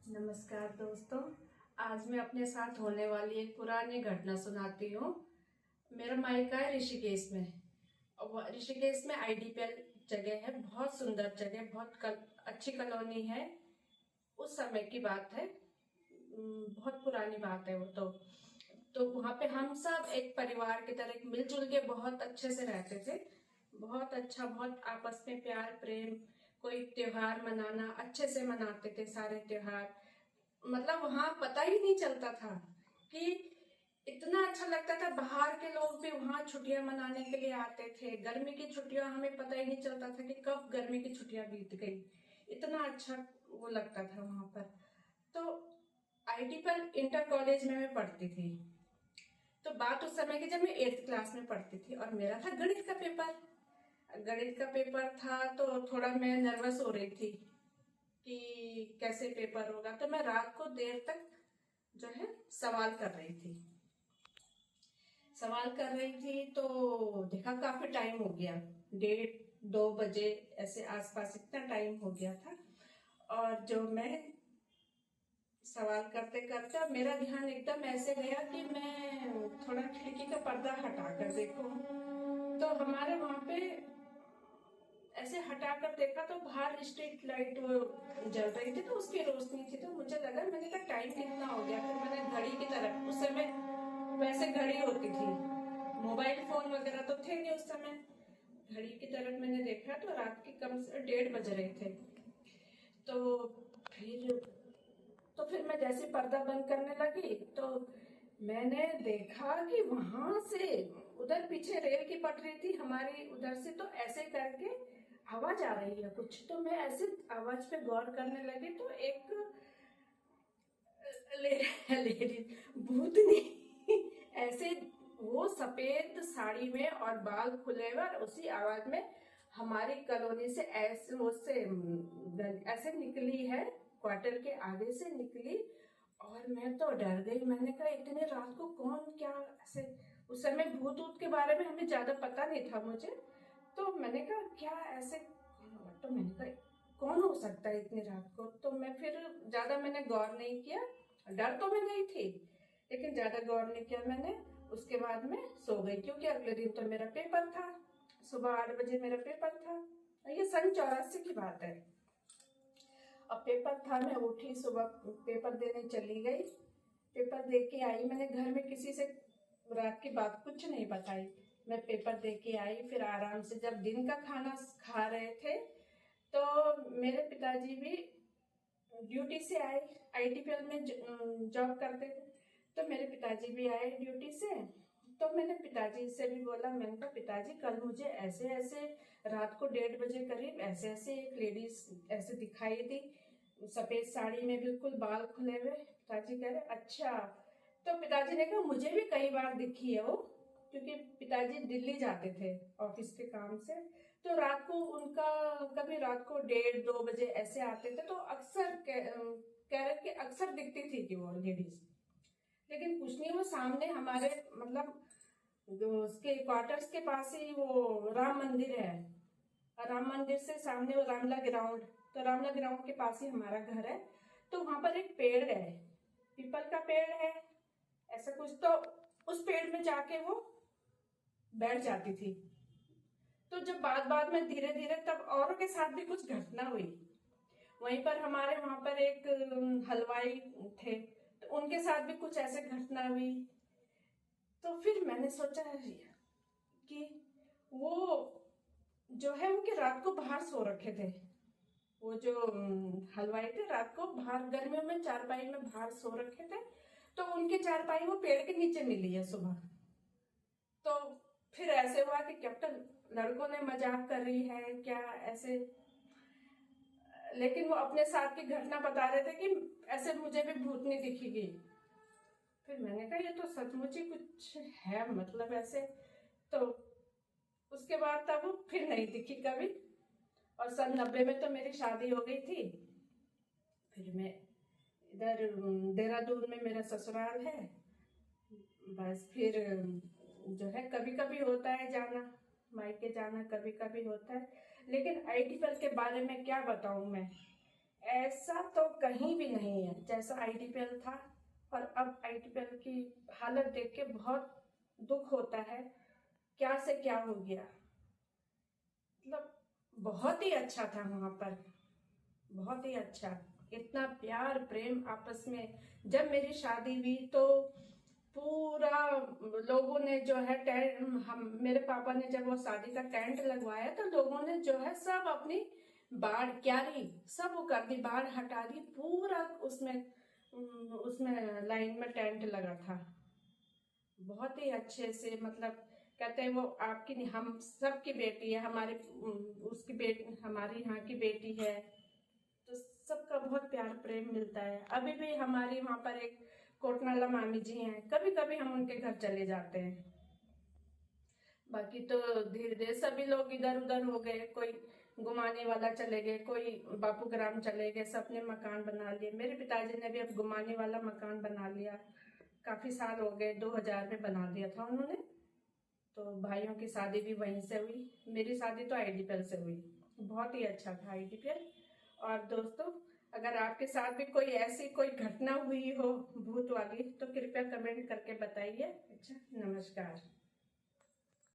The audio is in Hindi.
नमस्कार दोस्तों। आज मैं अपने साथ होने वाली एक पुरानी घटना सुनाती हूँ। मेरा मायका है ऋषिकेश में। ऋषिकेश में आईडीपीएल जगह है, बहुत सुंदर जगह, अच्छी कॉलोनी है। उस समय की बात है, बहुत पुरानी बात है वो तो वहाँ पे हम सब एक परिवार की तरह मिलजुल के बहुत अच्छे से रहते थे। बहुत अच्छा, बहुत आपस में प्यार प्रेम। कोई त्योहार मनाना अच्छे से मनाते थे, सारे त्योहार। मतलब वहां पता ही नहीं चलता था कि इतना अच्छा लगता था। बाहर के लोग भी वहां छुट्टियां मनाने के लिए आते थे। गर्मी की छुट्टियां हमें पता ही नहीं चलता था कि कब गर्मी की छुट्टियां बीत गई। इतना अच्छा वो लगता था वहां पर। तो आईटी पर इंटर कॉलेज में मैं पढ़ती थी। तो बात उस समय की जब मैं 8th क्लास में पढ़ती थी और मेरा था गणित का पेपर। गणित का पेपर था तो थोड़ा मैं नर्वस हो रही थी कि कैसे पेपर होगा। तो मैं रात को देर तक जो है सवाल कर रही थी तो देखा काफी टाइम हो गया, 1:30-2 बजे ऐसे आसपास इतना टाइम हो गया था। और जो मैं सवाल करते करते मेरा ध्यान एकदम ऐसे गया कि मैं थोड़ा खिड़की का पर्दा हटा कर देखूं। तो हमारे वहां पे ऐसे हटाकर देखा तो बाहर स्ट्रीट लाइट वो जल रही थी, तो उसकी रोशनी थी। तो मुझे लगा, मैंने कहा टाइम कितना हो गया। फिर मैंने घड़ी की तरफ, उस समय वैसे घड़ी होती थी, मोबाइल फोन वगैरह तो थे नहीं उस समय। घड़ी की तरफ मैंने देखा तो रात के कम से 1:30 बज रहे थे। तो फिर फिर मैं जैसे पर्दा बंद करने लगी तो मैंने देखा कि वहां से उधर पीछे रेल की पटरी थी हमारी, उधर से तो ऐसे करके आवाज आ रही है कुछ। तो मैं ऐसे आवाज पे गौर करने लगी तो एक लेडी, भूतनी, ऐसे वो सफेद साड़ी में और बाल खुले हुए और उसी आवाज में हमारी कॉलोनी से ऐसे निकली है, क्वार्टर के आगे से निकली। और मैं तो डर गई। मैंने कहा इतने रात को कौन क्या ऐसे। उस समय भूत ऊत के बारे में हमें ज्यादा पता नहीं था मुझे। तो मैंने कहा क्या ऐसे, तो मैंने कहा कौन हो सकता है इतनी रात को। तो मैं फिर ज्यादा मैंने गौर नहीं किया। डर तो मैं गई थी लेकिन ज्यादा गौर नहीं किया मैंने। उसके बाद में सो गई क्योंकि अगले दिन तो मेरा पेपर था, सुबह 8 बजे मेरा पेपर था। ये सन 84 की बात है। अब पेपर था, मैं उठी सुबह, पेपर देने चली गई। पेपर दे के आई, मैंने घर में किसी से रात की बात कुछ नहीं बताई। मैं पेपर दे के आई, फिर आराम से जब दिन का खाना खा रहे थे तो मेरे पिताजी भी ड्यूटी से आए। आईटीपीएल में जॉब करते थे। तो मेरे पिताजी भी आए ड्यूटी से। तो मैंने पिताजी से भी बोला, मैंने कहा पिताजी कल मुझे ऐसे ऐसे रात को 1:30 बजे करीब ऐसे ऐसे एक लेडीज ऐसे दिखाई दी, सफेद साड़ी में, बिल्कुल बाल खुले हुए। पिताजी कह रहे अच्छा। तो पिताजी ने कहा मुझे भी कई बार दिखी है वो, क्योंकि पिताजी दिल्ली जाते थे ऑफिस के काम से। तो रात को उनका कभी रात को 1:30-2 बजे ऐसे आते थे तो अक्सर कह रहे कि अक्सर दिखती थी कि वो लेडीज। लेकिन कुछ नहीं, वो सामने हमारे मतलब जो उसके क्वार्टर्स के पास ही वो राम मंदिर है। राम मंदिर से सामने वो रामला ग्राउंड, तो रामला ग्राउंड के पास ही हमारा घर है। तो वहां पर एक पेड़ है, पीपल का पेड़ है ऐसा कुछ। तो उस पेड़ में जाके वो बैठ जाती थी। तो जब बाद बाद में धीरे धीरे तब औरों के साथ भी कुछ घटना हुई। वहीं पर हमारे वहां पर एक हलवाई थे, तो उनके साथ भी कुछ ऐसे घटना हुई। तो फिर मैंने सोचा कि वो जो है वो कि रात को बाहर सो रखे थे। वो जो हलवाई थे रात को बाहर गर्मियों में चारपाई में बाहर सो रखे थे। तो उनकी चारपाई वो पेड़ के नीचे मिली है सुबह। तो फिर ऐसे हुआ कि कैप्टन लड़कों ने मजाक कर रही है क्या ऐसे। लेकिन वो अपने साथ की घटना बता रहे थे कि ऐसे मुझे भी भूतनी दिखेगी। फिर मैंने कहा ये तो सचमुच ही कुछ है, मतलब ऐसे। तो उसके बाद तब वो फिर नहीं दिखी कभी। और सन 90 में तो मेरी शादी हो गई थी। फिर मैं इधर देहरादून में मेरा ससुराल है। बस फिर जो है कभी कभी होता है जाना, मायके जाना कभी कभी होता है। लेकिन आईटीपीएल के बारे में क्या बताऊं मैं, ऐसा तो कहीं भी नहीं है जैसा आईडीपीएल था। और अब आईडीपीएल की हालत देख के बहुत दुख होता है, क्या से क्या हो गया। मतलब बहुत ही अच्छा था वहां पर, बहुत ही अच्छा, इतना प्यार प्रेम आपस में। जब मेरी शादी हुई तो पूरा लोगों ने जो है टेंट, हम मेरे पापा ने जब वो शादी का टेंट लगवाया तो लोगों ने जो है सब अपनी बाढ़ क्यारी सब वो कर दी, बाढ़ हटा दी पूरा। उसमें उसमें लाइन में टेंट लगा था, बहुत ही अच्छे से। मतलब कहते हैं वो आपकी नहीं, हम सबकी बेटी है, हमारे उसकी बेटी हमारी यहाँ की बेटी है, तो सबका बहुत प्यार प्रेम मिलता है। अभी भी हमारी वहाँ पर एक कोटनाला मामी जी हैं, कभी कभी हम उनके घर चले जाते हैं। बाकी तो धीरे धीरे सभी लोग इधर उधर हो गए, कोई गुमाने वाला चले गए, कोई बापू ग्राम चले गए, सबने मकान बना लिए। मेरे पिताजी ने भी अब गुमाने वाला मकान बना लिया, काफी साल हो गए, 2000 में बना दिया था उन्होंने। तो भाइयों की शादी भी वहीं से हुई, मेरी शादी तो आईडीपीएल से हुई, बहुत ही अच्छा था आईडीपीएल। और दोस्तों, अगर आपके साथ भी कोई ऐसी कोई घटना हुई हो भूत वाली तो कृपया कमेंट करके बताइए। अच्छा, नमस्कार।